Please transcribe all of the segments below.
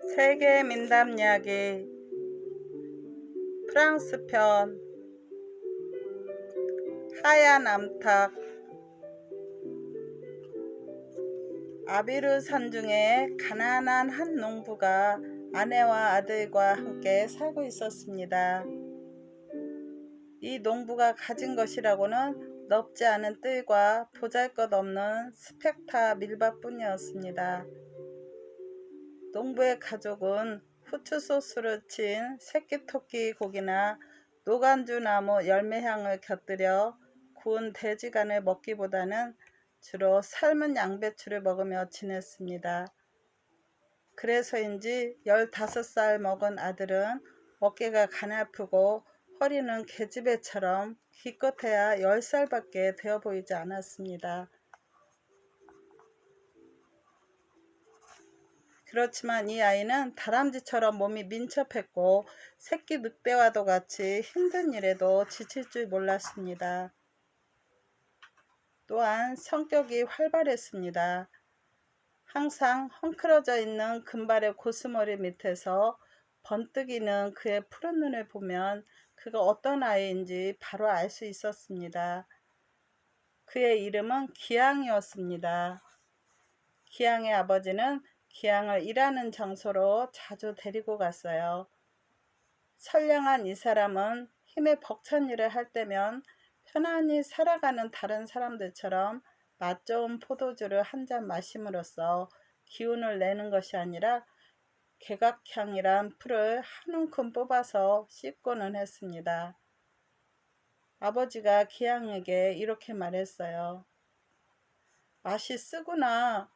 세계 민담 이야기 프랑스 편 하얀 암탉. 아비르 산중에 가난한 한 농부가 아내와 아들과 함께 살고 있었습니다. 이 농부가 가진 것이라고는 넓지 않은 뜰과 보잘것없는 스펙타 밀밭뿐이었습니다. 농부의 가족은 후추 소스를 친 새끼토끼 고기나 노간주 나무 열매향을 곁들여 구운 돼지간을 먹기보다는 주로 삶은 양배추를 먹으며 지냈습니다. 그래서인지 15살 먹은 아들은 어깨가 가냘프고 허리는 계집애처럼 기껏해야 10살밖에 되어 보이지 않았습니다. 그렇지만 이 아이는 다람쥐처럼 몸이 민첩했고 새끼 늑대와도 같이 힘든 일에도 지칠 줄 몰랐습니다. 또한 성격이 활발했습니다. 항상 헝클어져 있는 금발의 고스머리 밑에서 번뜩이는 그의 푸른 눈을 보면 그가 어떤 아이인지 바로 알 수 있었습니다. 그의 이름은 기양이었습니다. 기양의 아버지는 기양을 일하는 장소로 자주 데리고 갔어요. 선량한 이 사람은 힘에 벅찬 일을 할 때면 편안히 살아가는 다른 사람들처럼 맛 좋은 포도주를 한 잔 마심으로써 기운을 내는 것이 아니라 개각향이란 풀을 한 움큼 뽑아서 씹고는 했습니다. 아버지가 기양에게 이렇게 말했어요. 맛이 쓰구나.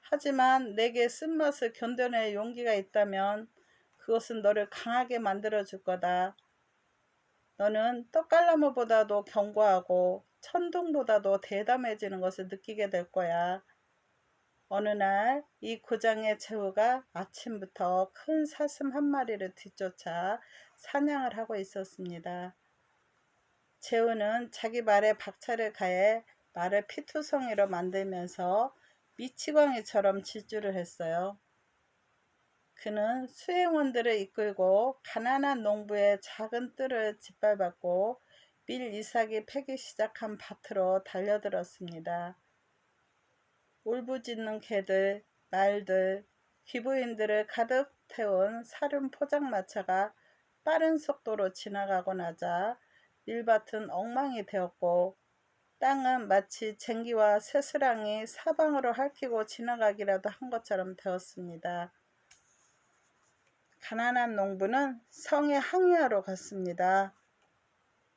하지만 내게 쓴맛을 견뎌낼 용기가 있다면 그것은 너를 강하게 만들어 줄 거다. 너는 떡갈나무보다도 견고하고 천둥보다도 대담해지는 것을 느끼게 될 거야. 어느 날 이 고장의 제후가 아침부터 큰 사슴 한 마리를 뒤쫓아 사냥을 하고 있었습니다. 제후는 자기 말에 박차를 가해 말을 피투성이로 만들면서 미치광이처럼 질주를 했어요. 그는 수행원들을 이끌고 가난한 농부의 작은 뜰을 짓밟았고 밀 이삭이 패기 시작한 밭으로 달려들었습니다. 울부짖는 개들, 말들, 귀부인들을 가득 태운 사륜 포장마차가 빠른 속도로 지나가고 나자 밀밭은 엉망이 되었고 땅은 마치 쟁기와 새스랑이 사방으로 핥히고 지나가기라도 한 것처럼 되었습니다. 가난한 농부는 성에 항의하러 갔습니다.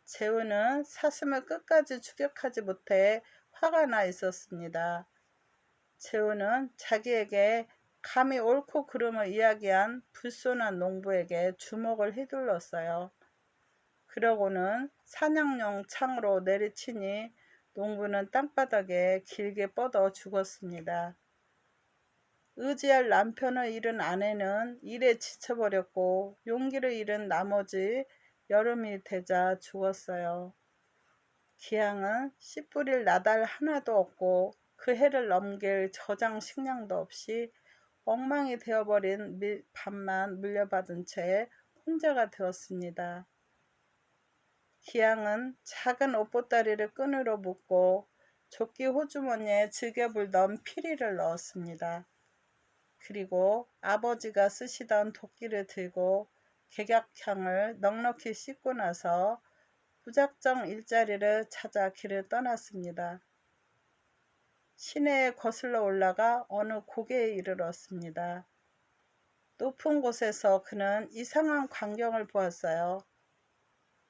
제후는 사슴을 끝까지 추격하지 못해 화가 나 있었습니다. 제후는 자기에게 감히 옳고 그름을 이야기한 불손한 농부에게 주먹을 휘둘렀어요. 그러고는 사냥용 창으로 내리치니 농부는 땅바닥에 길게 뻗어 죽었습니다. 의지할 남편을 잃은 아내는 일에 지쳐버렸고 용기를 잃은 나머지 여름이 되자 죽었어요. 기양은 씨 뿌릴 나달 하나도 없고 그 해를 넘길 저장 식량도 없이 엉망이 되어버린 밀밭만 물려받은 채 혼자가 되었습니다. 기양은 작은 옷보따리를 끈으로 묶고 조끼 호주머니에 즐겨 불던 피리를 넣었습니다. 그리고 아버지가 쓰시던 도끼를 들고 개각향을 넉넉히 씻고 나서 무작정 일자리를 찾아 길을 떠났습니다. 시내에 거슬러 올라가 어느 고개에 이르렀습니다. 높은 곳에서 그는 이상한 광경을 보았어요.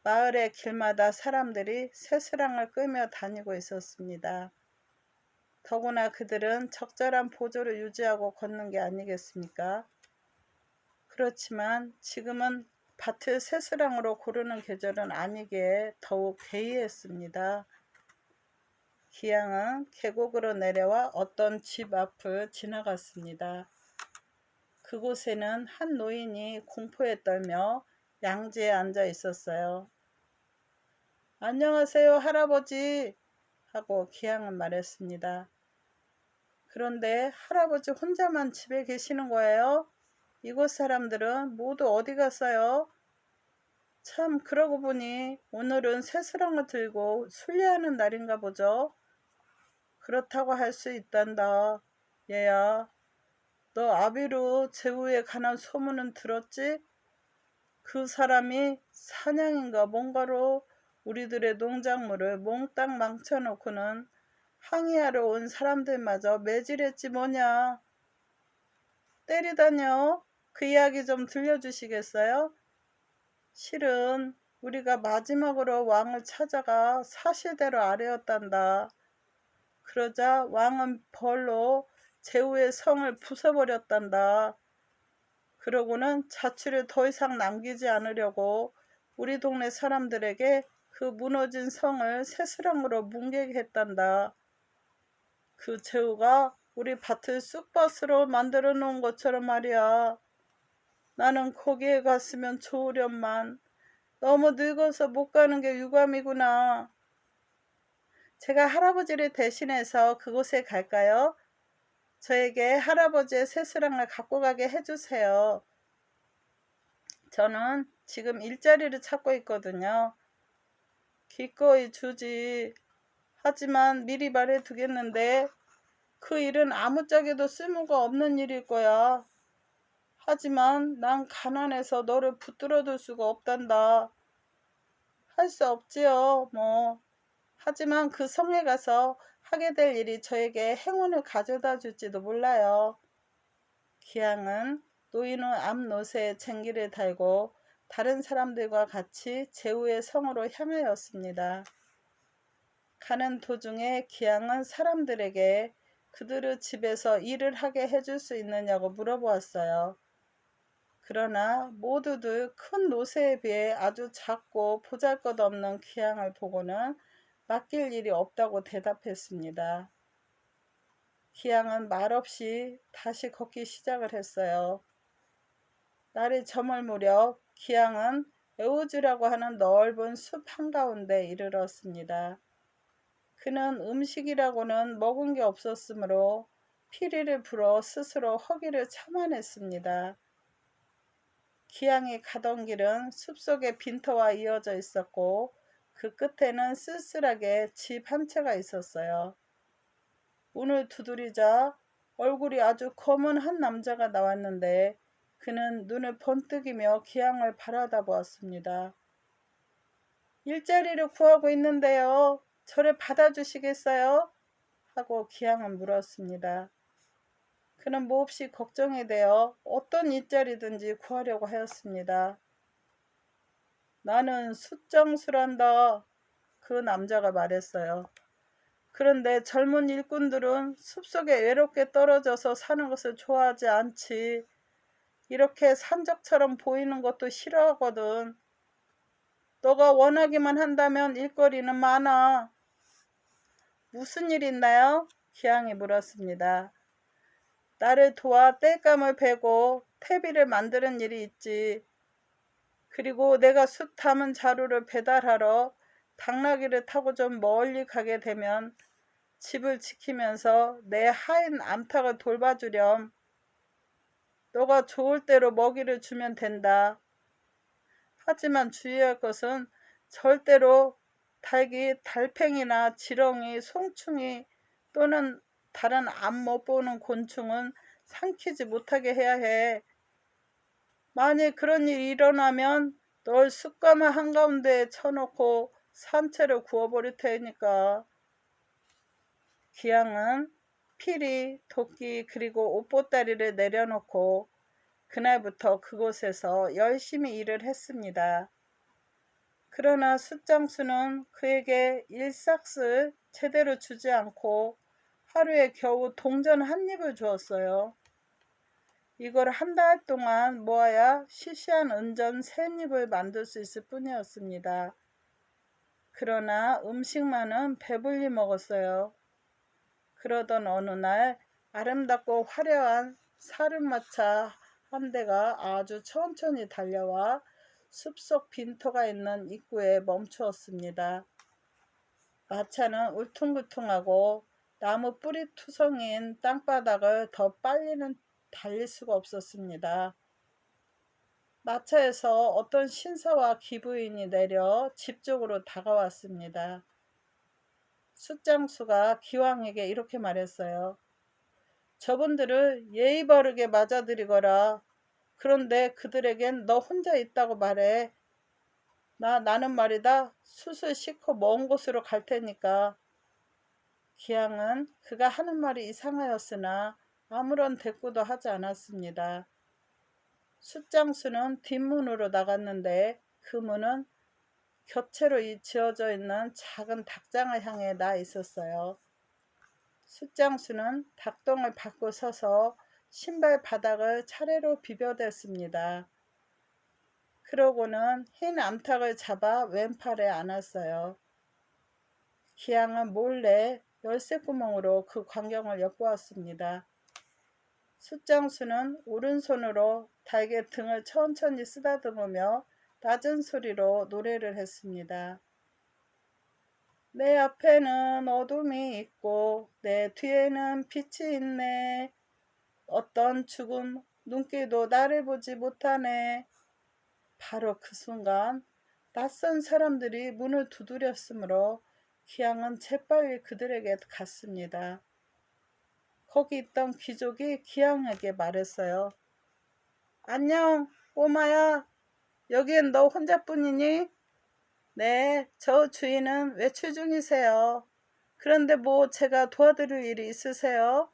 마을의 길마다 사람들이 쇠스랑을 끌며 다니고 있었습니다. 더구나 그들은 적절한 보조를 유지하고 걷는 게 아니겠습니까? 그렇지만 지금은 밭을 쇠스랑으로 고르는 계절은 아니기에 더욱 괴이했습니다. 기양은 계곡으로 내려와 어떤 집 앞을 지나갔습니다. 그곳에는 한 노인이 공포에 떨며 양지에 앉아 있었어요. 안녕하세요, 할아버지 하고 기양은 말했습니다. 그런데 할아버지 혼자만 집에 계시는 거예요? 이곳 사람들은 모두 어디 갔어요? 참, 그러고 보니 오늘은 쇠스랑을 들고 순례하는 날인가 보죠. 그렇다고 할 수 있단다. 얘야, 너 아비루 제후에 관한 소문은 들었지? 그 사람이 사냥인가 뭔가로 우리들의 농작물을 몽땅 망쳐놓고는 항의하러 온 사람들마저 매질했지 뭐냐. 때리다뇨? 그 이야기 좀 들려주시겠어요? 실은 우리가 마지막으로 왕을 찾아가 사실대로 아뢰었단다. 그러자 왕은 벌로 제후의 성을 부숴버렸단다. 그러고는 자취를 더 이상 남기지 않으려고 우리 동네 사람들에게 그 무너진 성을 새수랑으로 뭉개게 했단다. 그 제후가 우리 밭을 쑥밭으로 만들어 놓은 것처럼 말이야. 나는 거기에 갔으면 좋으련만 너무 늙어서 못 가는 게 유감이구나. 제가 할아버지를 대신해서 그곳에 갈까요? 저에게 할아버지의 새수랑을 갖고 가게 해주세요. 저는 지금 일자리를 찾고 있거든요. 기꺼이 주지. 하지만 미리 말해 두겠는데 그 일은 아무짝에도 쓸모가 없는 일일 거야. 하지만 난 가난해서 너를 붙들어 둘 수가 없단다. 할 수 없지요, 뭐. 하지만 그 성에 가서 하게 될 일이 저에게 행운을 가져다 줄지도 몰라요. 기왕은 노인은 앞 노새에 쟁기를 달고 다른 사람들과 같이 제후의 성으로 향하였습니다. 가는 도중에 기왕은 사람들에게 그들의 집에서 일을 하게 해줄 수 있느냐고 물어보았어요. 그러나 모두들 큰 노새에 비해 아주 작고 보잘것없는 기왕을 보고는 맡길 일이 없다고 대답했습니다. 기왕은 말없이 다시 걷기 시작을 했어요. 날이 저물 무렵 기왕은 에우즈라고 하는 넓은 숲 한가운데 이르렀습니다. 그는 음식이라고는 먹은 게 없었으므로 피리를 불어 스스로 허기를 참아냈습니다. 기왕이 가던 길은 숲속의 빈터와 이어져 있었고 그 끝에는 쓸쓸하게 집 한 채가 있었어요. 문을 두드리자 얼굴이 아주 검은 한 남자가 나왔는데 그는 눈을 번뜩이며 기왕을 바라다 보았습니다. 일자리를 구하고 있는데요. 저를 받아주시겠어요? 하고 기왕은 물었습니다. 그는 몹시 걱정이 되어 어떤 일자리든지 구하려고 하였습니다. 나는 숫장수란다. 그 남자가 말했어요. 그런데 젊은 일꾼들은 숲속에 외롭게 떨어져서 사는 것을 좋아하지 않지. 이렇게 산적처럼 보이는 것도 싫어하거든. 너가 원하기만 한다면 일거리는 많아. 무슨 일 있나요? 기왕이 물었습니다. 나를 도와 땔감을 베고 퇴비를 만드는 일이 있지. 그리고 내가 숯 담은 자루를 배달하러 당나귀를 타고 좀 멀리 가게 되면 집을 지키면서 내 하인 암탉을 돌봐주렴. 너가 좋을 대로 먹이를 주면 된다. 하지만 주의할 것은 절대로 닭이 달팽이나 지렁이, 송충이 또는 다른 앞 못 보는 곤충은 삼키지 못하게 해야 해. 만일 그런 일이 일어나면 널 숯가마 한가운데에 쳐놓고 산채로 구워버릴 테니까. 기왕은 피리, 도끼 그리고 옷보따리를 내려놓고 그날부터 그곳에서 열심히 일을 했습니다. 그러나 숫장수는 그에게 일삭을 제대로 주지 않고 하루에 겨우 동전 한 입을 주었어요. 이걸 한 달 동안 모아야 시시한 은전 세 입을 만들 수 있을 뿐이었습니다. 그러나 음식만은 배불리 먹었어요. 그러던 어느 날 아름답고 화려한 사륜마차 한 대가 아주 천천히 달려와 숲속 빈터가 있는 입구에 멈추었습니다. 마차는 울퉁불퉁하고 나무 뿌리 투성인 땅바닥을 더 빨리는 달릴 수가 없었습니다. 마차에서 어떤 신사와 기부인이 내려 집 쪽으로 다가왔습니다. 숫장수가 기왕에게 이렇게 말했어요. 저분들을 예의 바르게 맞아들이거라. 그런데 그들에겐 너 혼자 있다고 말해. 나는 말이다. 숯을 씻고 먼 곳으로 갈 테니까. 기양은 그가 하는 말이 이상하였으나 아무런 대꾸도 하지 않았습니다. 숫장수는 뒷문으로 나갔는데 그 문은 교체로 지어져 있는 작은 닭장을 향해 나 있었어요. 숫장수는 닭똥을 밟고 서서 신발 바닥을 차례로 비벼댔습니다. 그러고는 흰 암탉을 잡아 왼팔에 안았어요. 기양은 몰래 열쇠구멍으로 그 광경을 엿보았습니다. 숫장수는 오른손으로 닭의 등을 천천히 쓰다듬으며 낮은 소리로 노래를 했습니다. 내 앞에는 어둠이 있고 내 뒤에는 빛이 있네. 어떤 죽은 눈길도 나를 보지 못하네. 바로 그 순간 낯선 사람들이 문을 두드렸으므로 기양은 재빨리 그들에게 갔습니다. 거기 있던 귀족이 기양에게 말했어요. 안녕, 꼬마야. 여기엔 너 혼자뿐이니? 네, 저 주인은 외출 중이세요. 그런데 뭐 제가 도와드릴 일이 있으세요?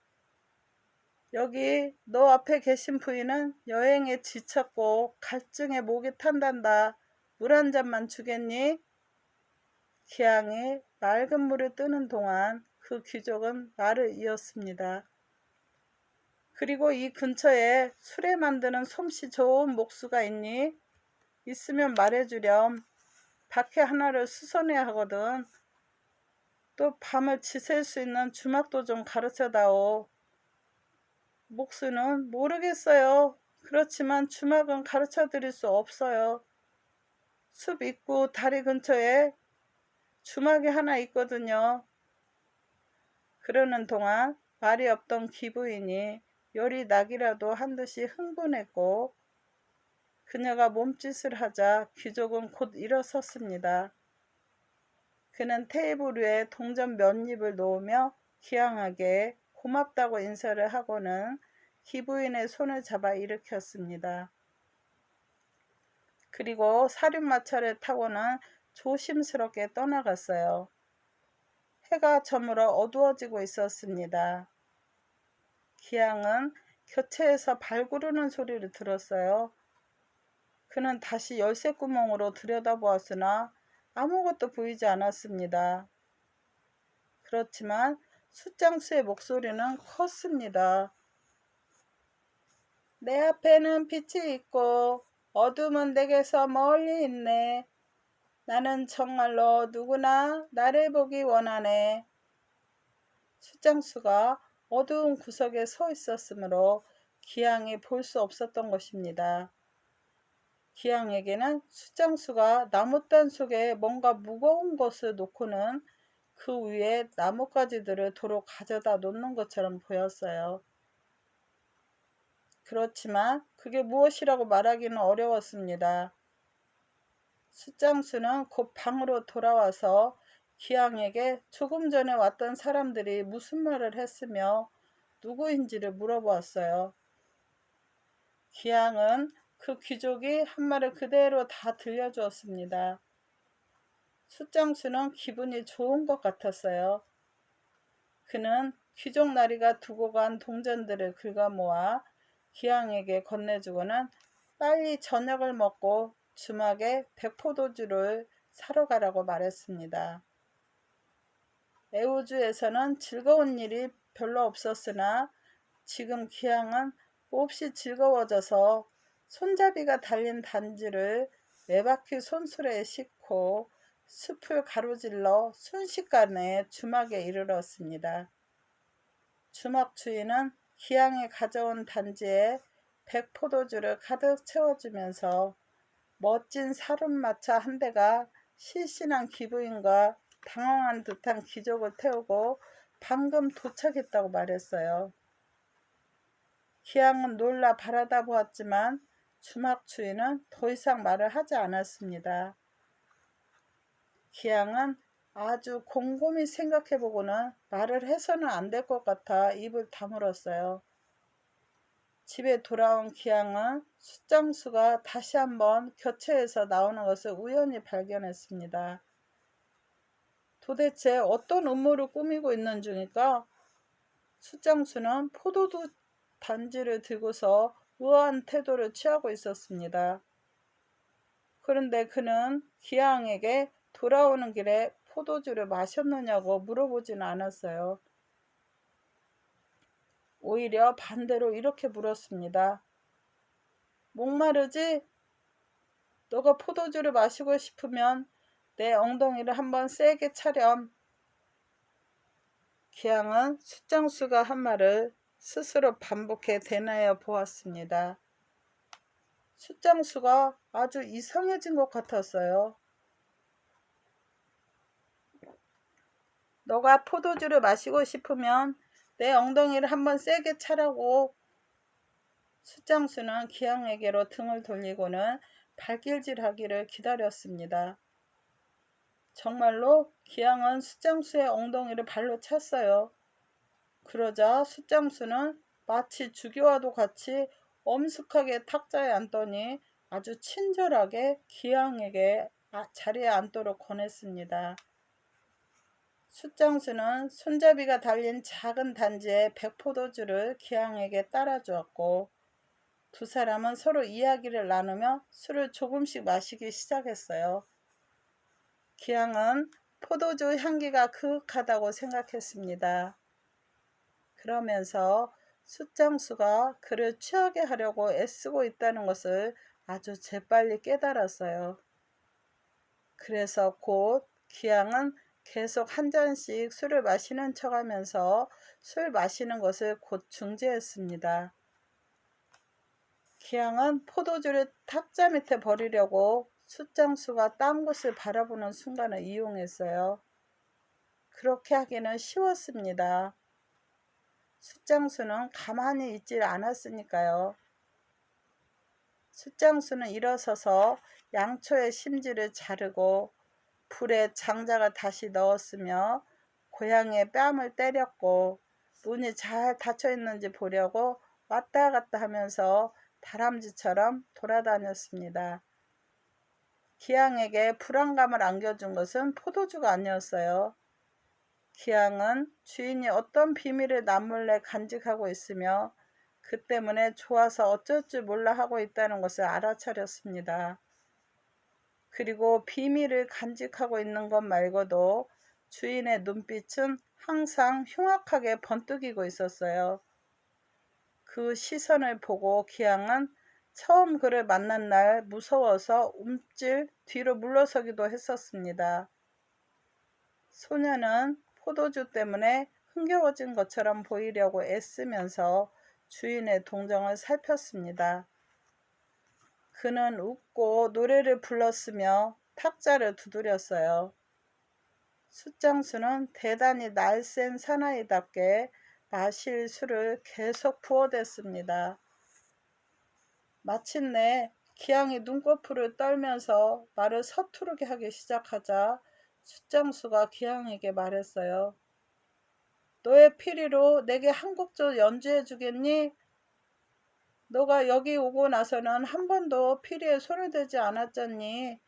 여기 너 앞에 계신 부인은 여행에 지쳤고 갈증에 목이 탄단다. 물 한 잔만 주겠니? 기양이 맑은 물을 뜨는 동안 그 귀족은 말을 이었습니다. 그리고 이 근처에 술에 만드는 솜씨 좋은 목수가 있니? 있으면 말해주렴. 박해 하나를 수선해야 하거든. 또 밤을 지샐 수 있는 주막도 좀 가르쳐다오. 목수는 모르겠어요. 그렇지만 주막은 가르쳐 드릴 수 없어요. 숲 입구 다리 근처에 주막이 하나 있거든요. 그러는 동안 말이 없던 기부인이 열이 나기라도 한 듯이 흥분했고 그녀가 몸짓을 하자 귀족은 곧 일어섰습니다. 그는 테이블 위에 동전 몇 입을 놓으며 기양하게 고맙다고 인사를 하고는 기부인의 손을 잡아 일으켰습니다. 그리고 사륜마차를 타고는 조심스럽게 떠나갔어요. 해가 저물어 어두워지고 있었습니다. 기양은 교체에서 발 구르는 소리를 들었어요. 그는 다시 열쇠구멍으로 들여다보았으나 아무것도 보이지 않았습니다. 그렇지만 숫장수의 목소리는 컸습니다. 내 앞에는 빛이 있고 어둠은 내게서 멀리 있네. 나는 정말로 누구나 나를 보기 원하네. 숫장수가 어두운 구석에 서 있었으므로 기양이 볼 수 없었던 것입니다. 기양에게는 숫장수가 나뭇단 속에 뭔가 무거운 것을 놓고는 그 위에 나뭇가지들을 도로 가져다 놓는 것처럼 보였어요. 그렇지만 그게 무엇이라고 말하기는 어려웠습니다. 숫장수는 곧 방으로 돌아와서 기양에게 조금 전에 왔던 사람들이 무슨 말을 했으며 누구인지를 물어보았어요. 기양은 그 귀족이 한 말을 그대로 다 들려주었습니다. 숫장수는 기분이 좋은 것 같았어요. 그는 귀족 나리가 두고 간 동전들을 긁어 모아 기양에게 건네주고는 빨리 저녁을 먹고 주막에 백포도주를 사러 가라고 말했습니다. 애우주에서는 즐거운 일이 별로 없었으나 지금 기양은 몹시 즐거워져서 손잡이가 달린 단지를 네 바퀴 손수레에 싣고 숲을 가로질러 순식간에 주막에 이르렀습니다. 주막 주인은 기양이 가져온 단지에 백포도주를 가득 채워주면서 멋진 사륜마차 한 대가 실신한 기부인과 당황한 듯한 귀족을 태우고 방금 도착했다고 말했어요. 기양은 놀라 바라다 보았지만 주막 주인은 더 이상 말을 하지 않았습니다. 기양은 아주 곰곰이 생각해보고는 말을 해서는 안 될 것 같아 입을 다물었어요. 집에 돌아온 기양은 숫장수가 다시 한번 교체해서 나오는 것을 우연히 발견했습니다. 도대체 어떤 음모를 꾸미고 있는 중일까? 숫장수는 포도주 단지를 들고서 우아한 태도를 취하고 있었습니다. 그런데 그는 기양에게 돌아오는 길에 포도주를 마셨느냐고 물어보지는 않았어요. 오히려 반대로 이렇게 물었습니다. 목마르지? 너가 포도주를 마시고 싶으면 내 엉덩이를 한번 세게 차렴. 기양은 숫장수가 한 말을 스스로 반복해 되뇌어 보았습니다. 숫장수가 아주 이상해진 것 같았어요. 너가 포도주를 마시고 싶으면 내 엉덩이를 한번 세게 차라고. 숫장수는 기양에게로 등을 돌리고는 발길질하기를 기다렸습니다. 정말로 기양은 숫장수의 엉덩이를 발로 찼어요. 그러자 숫장수는 마치 주교와도 같이 엄숙하게 탁자에 앉더니 아주 친절하게 기양에게 자리에 앉도록 권했습니다. 숫장수는 손잡이가 달린 작은 단지에 백포도주를 기양에게 따라주었고 두 사람은 서로 이야기를 나누며 술을 조금씩 마시기 시작했어요. 기양은 포도주 향기가 그윽하다고 생각했습니다. 그러면서 숫장수가 그를 취하게 하려고 애쓰고 있다는 것을 아주 재빨리 깨달았어요. 그래서 곧 기양은 계속 한 잔씩 술을 마시는 척하면서 술 마시는 것을 곧 중지했습니다. 기양은 포도주를 탁자 밑에 버리려고 숫장수가 딴 곳을 바라보는 순간을 이용했어요. 그렇게 하기는 쉬웠습니다. 숫장수는 가만히 있질 않았으니까요. 숫장수는 일어서서 양초의 심지를 자르고 불에 장작을 다시 넣었으며 고양이의 뺨을 때렸고 문이 잘 닫혀 있는지 보려고 왔다 갔다 하면서 다람쥐처럼 돌아다녔습니다. 기양에게 불안감을 안겨준 것은 포도주가 아니었어요. 기양은 주인이 어떤 비밀을 남몰래 간직하고 있으며 그 때문에 좋아서 어쩔 줄 몰라 하고 있다는 것을 알아차렸습니다. 그리고 비밀을 간직하고 있는 것 말고도 주인의 눈빛은 항상 흉악하게 번뜩이고 있었어요. 그 시선을 보고 기양은 처음 그를 만난 날 무서워서 움찔 뒤로 물러서기도 했었습니다. 소녀는 포도주 때문에 흥겨워진 것처럼 보이려고 애쓰면서 주인의 동정을 살폈습니다. 그는 웃고 노래를 불렀으며 탁자를 두드렸어요. 숫장수는 대단히 날쌘 사나이답게 마실 술을 계속 부어댔습니다. 마침내 기양이 눈꺼풀을 떨면서 말을 서투르게 하기 시작하자 숫장수가 기양에게 말했어요. 너의 피리로 내게 한 곡조 연주해 주겠니? 너가 여기 오고 나서는 한 번도 피리에 손을 대지 않았잖니.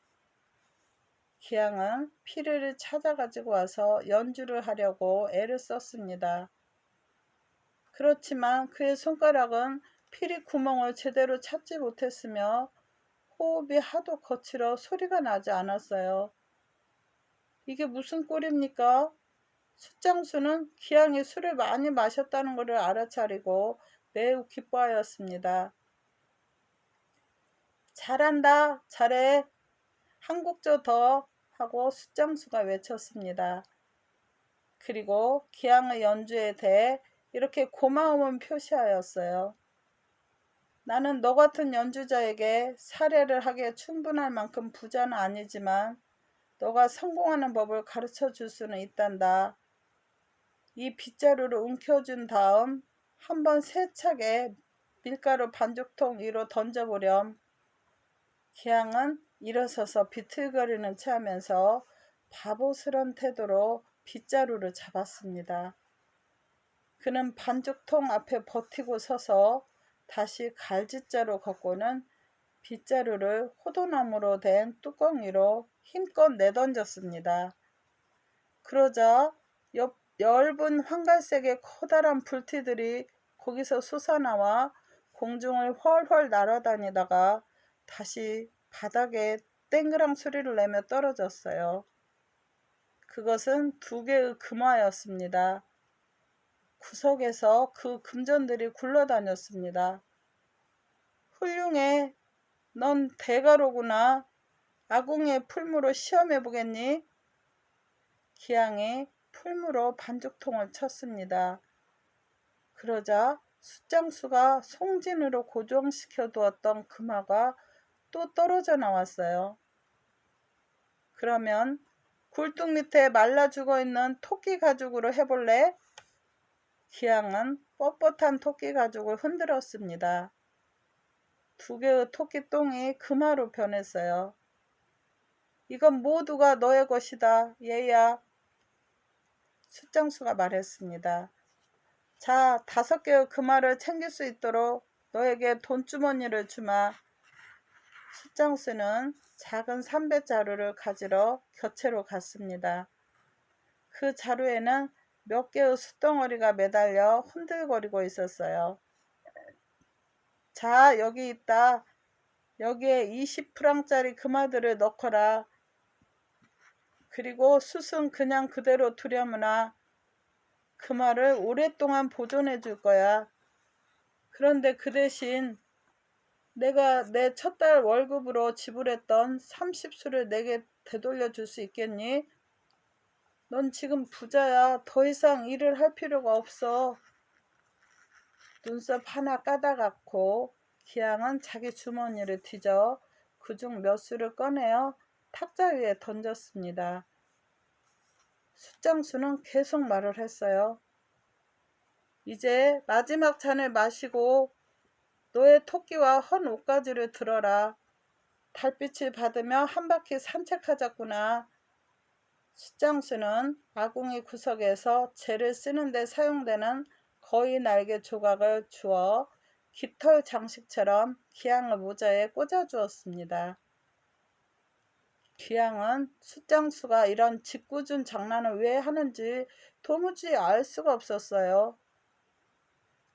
기양은 피리를 찾아가지고 와서 연주를 하려고 애를 썼습니다. 그렇지만 그의 손가락은 피리 구멍을 제대로 찾지 못했으며 호흡이 하도 거칠어 소리가 나지 않았어요. 이게 무슨 꼴입니까? 숫장수는 기양이 술을 많이 마셨다는 것을 알아차리고 매우 기뻐하였습니다. 잘한다, 잘해. 한 곡조 더 하고 숫장수가 외쳤습니다. 그리고 기양의 연주에 대해 이렇게 고마움을 표시하였어요. 나는 너 같은 연주자에게 사례를 하기에 충분할 만큼 부자는 아니지만 너가 성공하는 법을 가르쳐 줄 수는 있단다. 이 빗자루를 움켜준 다음 한번 세차게 밀가루 반죽통 위로 던져보렴. 기양은 일어서서 비틀거리는 체 하면서 바보스런 태도로 빗자루를 잡았습니다. 그는 반죽통 앞에 버티고 서서 다시 갈짓자로 걷고는 빗자루를 호도나무로 된 뚜껑 위로 힘껏 내던졌습니다. 그러자 엷은 황갈색의 커다란 불티들이 거기서 솟아나와 공중을 훨훨 날아다니다가 다시 바닥에 땡그랑 소리를 내며 떨어졌어요. 그것은 2개의 금화였습니다. 구석에서 그 금전들이 굴러다녔습니다. 훌륭해. 넌 대가로구나. 아궁이의 풀무로 시험해보겠니? 기양이 풀무로 반죽통을 쳤습니다. 그러자 숫장수가 송진으로 고정시켜 두었던 금화가 또 떨어져 나왔어요. 그러면 굴뚝 밑에 말라 죽어있는 토끼 가죽으로 해볼래? 기양은 뻣뻣한 토끼 가죽을 흔들었습니다. 2개의 토끼똥이 금화로 변했어요. 이건 모두가 너의 것이다, 얘야. 숫장수가 말했습니다. 자, 5개의 금화를 챙길 수 있도록 너에게 돈주머니를 주마. 숫장수는 작은 삼배자루를 가지러 곁으로 갔습니다. 그 자루에는 몇 개의 숫덩어리가 매달려 흔들거리고 있었어요. 자, 여기 있다. 여기에 20프랑짜리 금화들을 넣거라. 그리고 숫은 그냥 그대로 두려무나 금화를 오랫동안 보존해 줄 거야. 그런데 그 대신 내가 내 첫 달 월급으로 지불했던 30수를 내게 되돌려 줄 수 있겠니? 넌 지금 부자야. 더 이상 일을 할 필요가 없어. 눈썹 하나 까다랗고 기양은 자기 주머니를 뒤져 그중 몇 수를 꺼내어 탁자 위에 던졌습니다. 숫장수는 계속 말을 했어요. 이제 마지막 잔을 마시고 너의 토끼와 헌 옷가지를 들어라. 달빛을 받으며 한 바퀴 산책하자꾸나. 숫장수는 아궁이 구석에서 재를 쓰는 데 사용되는 거위 날개 조각을 주어 깃털 장식처럼 기양의 모자에 꽂아 주었습니다. 기양은 숫장수가 이런 짓궂은 장난을 왜 하는지 도무지 알 수가 없었어요.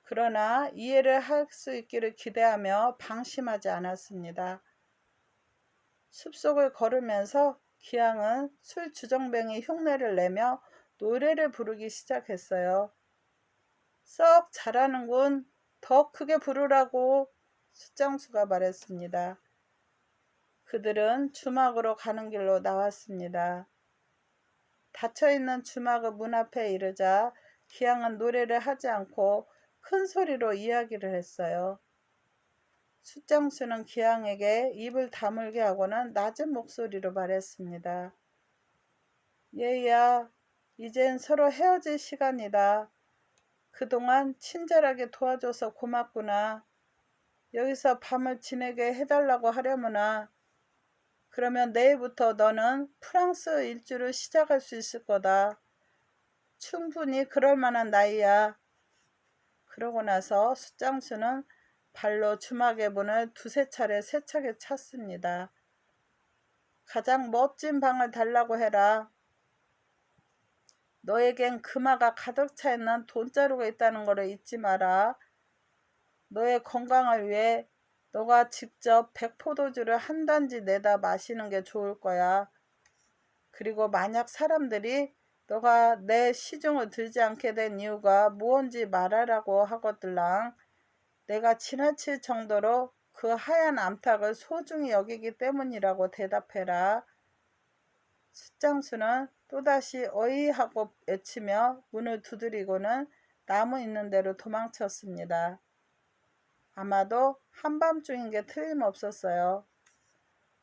그러나 이해를 할 수 있기를 기대하며 방심하지 않았습니다. 숲속을 걸으면서 기양은 술 주정뱅이 흉내를 내며 노래를 부르기 시작했어요. 썩 잘하는군. 더 크게 부르라고 숫장수가 말했습니다. 그들은 주막으로 가는 길로 나왔습니다. 닫혀있는 주막의 문 앞에 이르자 기양은 노래를 하지 않고 큰 소리로 이야기를 했어요. 숫장수는 기양에게 입을 다물게 하고는 낮은 목소리로 말했습니다. 얘야, 이젠 서로 헤어질 시간이다. 그동안 친절하게 도와줘서 고맙구나. 여기서 밤을 지내게 해달라고 하려무나. 그러면 내일부터 너는 프랑스 일주를 시작할 수 있을 거다. 충분히 그럴 만한 나이야. 그러고 나서 숫장수는 발로 주막의 문을 2~3차례 세차게 찼습니다. 가장 멋진 방을 달라고 해라. 너에겐 금화가 가득 차 있는 돈자루가 있다는 것을 잊지 마라. 너의 건강을 위해 너가 직접 백포도주를 한 단지 내다 마시는 게 좋을 거야. 그리고 만약 사람들이 너가 내 시중을 들지 않게 된 이유가 무언지 말하라고 하거들랑 내가 지나칠 정도로 그 하얀 암탉을 소중히 여기기 때문이라고 대답해라. 숫장수는 또다시 어이 하고 외치며 문을 두드리고는 나무 있는 대로 도망쳤습니다. 아마도 한밤중인 게 틀림없었어요.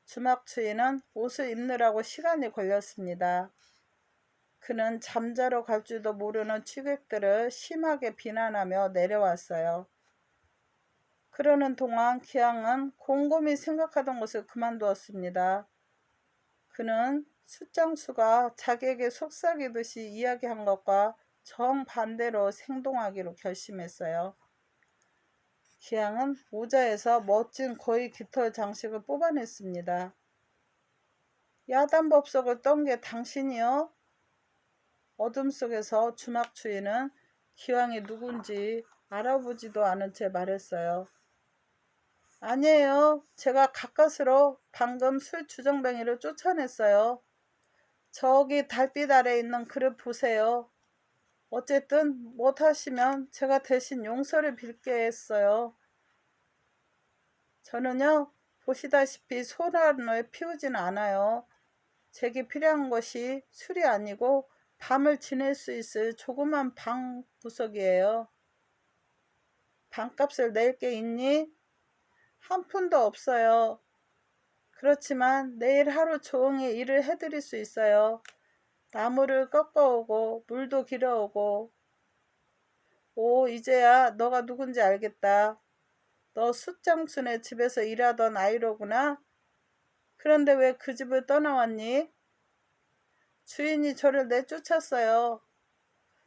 주막추이는 옷을 입느라고 시간이 걸렸습니다. 그는 잠자러 갈 줄도 모르는 취객들을 심하게 비난하며 내려왔어요. 그러는 동안 기양은 곰곰이 생각하던 것을 그만두었습니다. 그는 숫장수가 자기에게 속삭이듯이 이야기한 것과 정반대로 행동하기로 결심했어요. 기양은 모자에서 멋진 거위 깃털 장식을 뽑아냈습니다. 야단법석을 떤 게 당신이요? 어둠 속에서 주막 주인은 기왕이 누군지 알아보지도 않은 채 말했어요. 아니에요. 제가 가까스로 방금 술 주정뱅이를 쫓아냈어요. 저기 달빛 아래 있는 그릇 보세요. 어쨌든 못하시면 제가 대신 용서를 빌게 했어요. 저는요, 보시다시피 소란을 피우지는 않아요. 제게 필요한 것이 술이 아니고 밤을 지낼 수 있을 조그만 방 구석이에요. 방값을 낼 게 있니? 한 푼도 없어요. 그렇지만 내일 하루 종일 일을 해드릴 수 있어요. 나무를 꺾어오고 물도 길어오고. 오, 이제야 너가 누군지 알겠다. 너 숫장순의 집에서 일하던 아이로구나. 그런데 왜 그 집을 떠나왔니? 주인이 저를 내쫓았어요.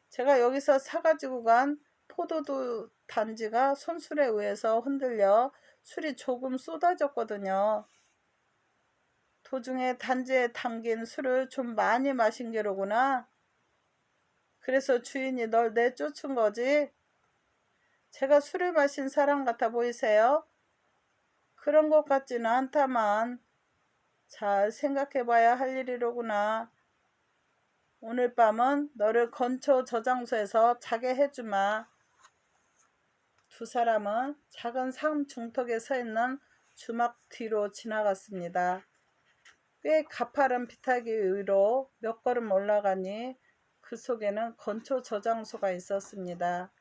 제가 여기서 사가지고 간 포도주 단지가 손술에 의해서 흔들려 술이 조금 쏟아졌거든요. 도중에 단지에 담긴 술을 좀 많이 마신 게로구나. 그래서 주인이 널 내쫓은 거지? 제가 술을 마신 사람 같아 보이세요? 그런 것 같지는 않다만 잘 생각해봐야 할 일이로구나. 오늘 밤은 너를 건초 저장소에서 자게 해주마. 두 사람은 작은 산 중턱에 서 있는 주막 뒤로 지나갔습니다. 꽤 가파른 비탈길 위로 몇 걸음 올라가니 그 속에는 건초 저장소가 있었습니다.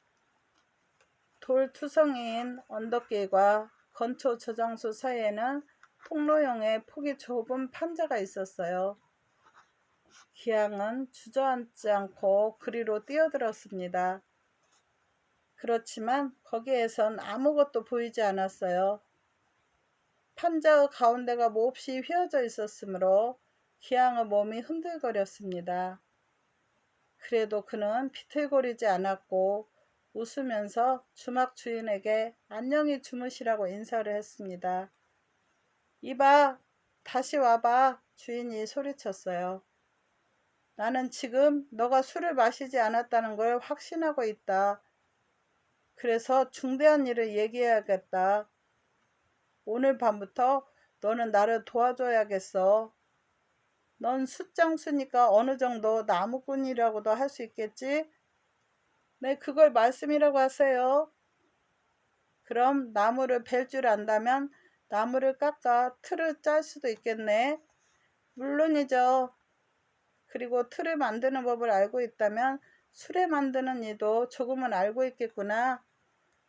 돌투성이인 언덕길과 건초 저장소 사이에는 통로형의 폭이 좁은 판자가 있었어요. 기양은 주저앉지 않고 그리로 뛰어들었습니다. 그렇지만 거기에선 아무것도 보이지 않았어요. 판자의 가운데가 몹시 휘어져 있었으므로 기양의 몸이 흔들거렸습니다. 그래도 그는 비틀거리지 않았고 웃으면서 주막 주인에게 안녕히 주무시라고 인사를 했습니다. 이봐, 다시 와봐. 주인이 소리쳤어요. 나는 지금 너가 술을 마시지 않았다는 걸 확신하고 있다. 그래서 중대한 일을 얘기해야겠다. 오늘 밤부터 너는 나를 도와줘야겠어. 넌 숫장수니까 어느 정도 나무꾼이라고도 할 수 있겠지? 네, 그걸 말씀이라고 하세요. 그럼 나무를 벨 줄 안다면 나무를 깎아 틀을 짤 수도 있겠네. 물론이죠. 그리고 틀을 만드는 법을 알고 있다면 술에 만드는 일도 조금은 알고 있겠구나.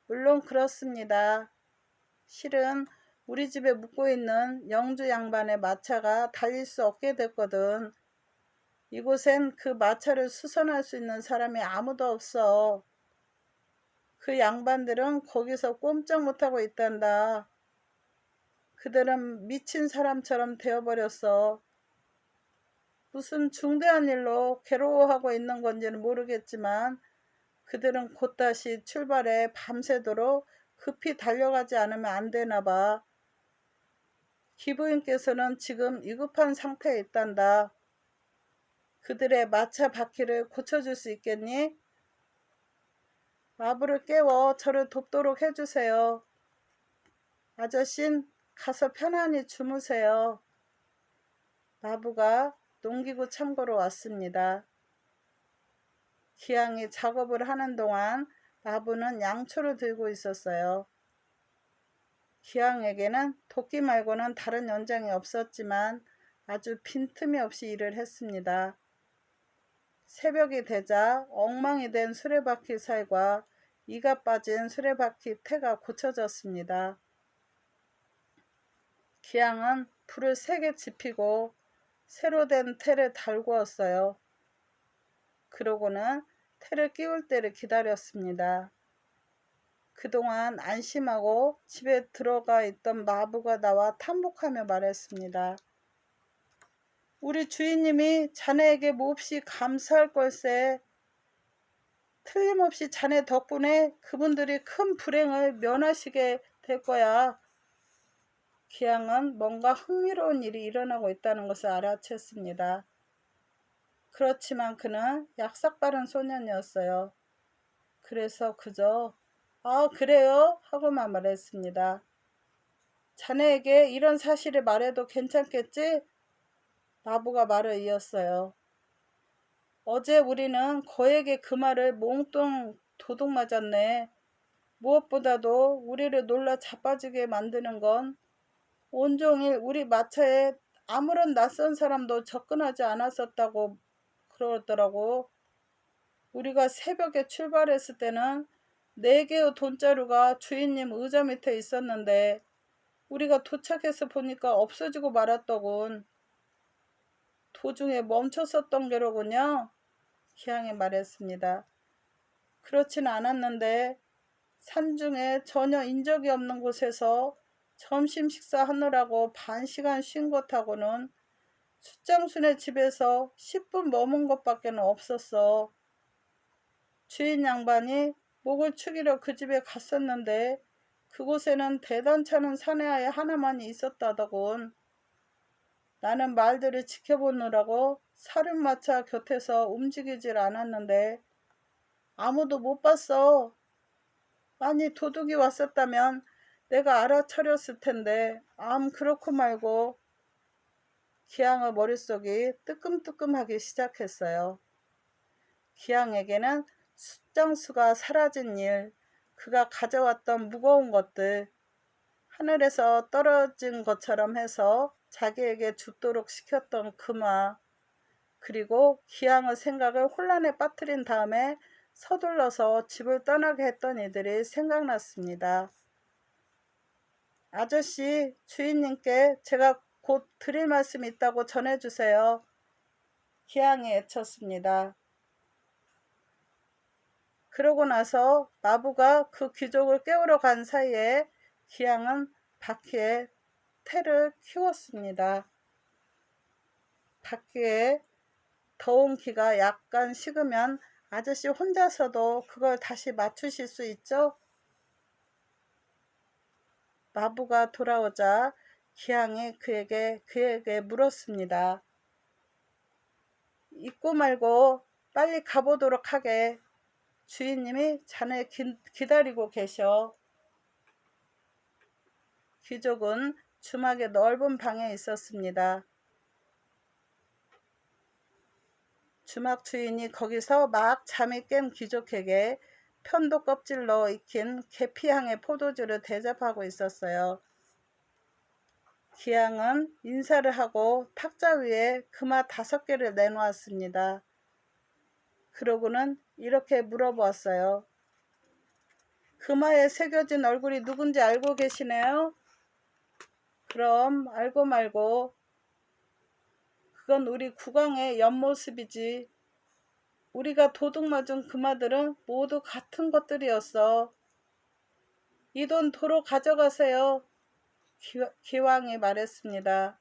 물론 그렇습니다. 실은 우리 집에 묵고 있는 영주 양반의 마차가 달릴 수 없게 됐거든. 이곳엔 그 마차를 수선할 수 있는 사람이 아무도 없어. 그 양반들은 거기서 꼼짝 못하고 있단다. 그들은 미친 사람처럼 되어버렸어. 무슨 중대한 일로 괴로워하고 있는 건지는 모르겠지만 그들은 곧다시 출발해 밤새도록 급히 달려가지 않으면 안 되나 봐. 기부인께서는 지금 위급한 상태에 있단다. 그들의 마차 바퀴를 고쳐줄 수 있겠니? 마부를 깨워 저를 돕도록 해주세요. 아저씨는 가서 편안히 주무세요. 마부가 농기구 창고로 왔습니다. 기양이 작업을 하는 동안 마부는 양초를 들고 있었어요. 기양에게는 도끼 말고는 다른 연장이 없었지만 아주 빈틈이 없이 일을 했습니다. 새벽이 되자 엉망이 된 수레바퀴 살과 이가 빠진 수레바퀴 태가 고쳐졌습니다. 기양은 불을 세게 지피고 새로 된 태를 달구었어요. 그러고는 태를 끼울 때를 기다렸습니다. 그동안 안심하고 집에 들어가 있던 마부가 나와 탐복하며 말했습니다. 우리 주인님이 자네에게 몹시 감사할 걸세. 틀림없이 자네 덕분에 그분들이 큰 불행을 면하시게 될 거야. 기양은 뭔가 흥미로운 일이 일어나고 있다는 것을 알아챘습니다. 그렇지만 그는 약삭빠른 소년이었어요. 그래서 그저 아 그래요? 하고만 말했습니다. 자네에게 이런 사실을 말해도 괜찮겠지? 마부가 말을 이었어요. 어제 우리는 거에게 그 말을 몽뚱 도둑 맞았네. 무엇보다도 우리를 놀라 자빠지게 만드는 건 온종일 우리 마차에 아무런 낯선 사람도 접근하지 않았었다고 그러더라고. 우리가 새벽에 출발했을 때는 4개의 돈자루가 주인님 의자 밑에 있었는데 우리가 도착해서 보니까 없어지고 말았더군. 도중에 멈췄었던 게로군요. 기양이 말했습니다. 그렇진 않았는데 산중에 전혀 인적이 없는 곳에서 점심 식사하느라고 반시간 쉰 것하고는 숫장순의 집에서 10분 머문 것밖에 없었어. 주인 양반이 목을 축이러 그 집에 갔었는데 그곳에는 대단찮은 사내아이 하나만 있었다더군. 나는 말들을 지켜보느라고 사륜마차 곁에서 움직이질 않았는데 아무도 못 봤어. 아니 도둑이 왔었다면 내가 알아차렸을 텐데 그렇고 말고. 기양의 머릿속이 뜨끔뜨끔하기 시작했어요. 기양에게는 숫장수가 사라진 일, 그가 가져왔던 무거운 것들, 하늘에서 떨어진 것처럼 해서 자기에게 죽도록 시켰던 금화, 그리고 기양의 생각을 혼란에 빠뜨린 다음에 서둘러서 집을 떠나게 했던 이들이 생각났습니다. 아저씨, 주인님께 제가 곧 드릴 말씀이 있다고 전해주세요. 기양이 애쳤습니다. 그러고 나서 마부가 그 귀족을 깨우러 간 사이에 기양은 바퀴에 태를 키웠습니다. 바퀴에 더운 기가 약간 식으면 아저씨 혼자서도 그걸 다시 맞추실 수 있죠? 마부가 돌아오자 기양이 그에게 물었습니다. 잊고 말고 빨리 가보도록 하게. 주인님이 자네 기다리고 계셔. 귀족은 주막의 넓은 방에 있었습니다. 주막 주인이 거기서 막 잠이 깬 귀족에게 편도 껍질로 익힌 계피향의 포도주를 대접하고 있었어요. 기양은 인사를 하고 탁자 위에 금화 5개를 내놓았습니다. 그러고는 이렇게 물어보았어요. 금화에 새겨진 얼굴이 누군지 알고 계시네요? 그럼 알고 말고 그건 우리 국왕의 옆모습이지. 우리가 도둑 맞은 금화들은 모두 같은 것들이었어. 이 돈 도로 가져가세요. 기왕이 말했습니다.